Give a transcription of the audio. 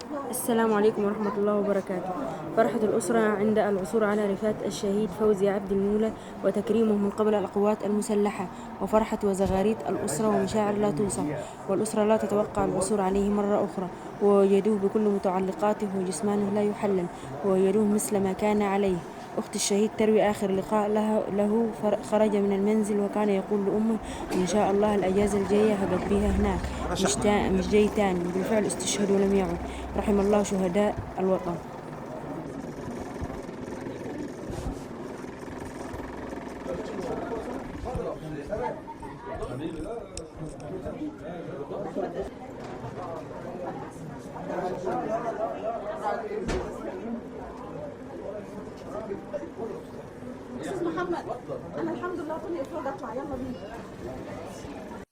السلام عليكم ورحمة الله وبركاته. فرحة الأسرة عند العثور على رفات الشهيد فوزي عبد المولى وتكريمه من قبل القوات المسلحة، وفرحة وزغاريت الأسرة ومشاعر لا توصف، والأسرة لا تتوقع العثور عليه مرة أخرى، ووجدوه بكل متعلقاته وجسمانه لا يحلل، ووجدوه مثل ما كان عليه. أخت الشهيد تروي آخر لقاء له خرج من المنزل وكان يقول لأمه إن شاء الله الأجازة الجاية هقضيها هناك، مش جاي تاني. بالفعل استشهد ولم يعد. رحم الله شهداء الوطن. استاذ محمد، انا الحمد لله طلع افراد اطلع، يلا بينا.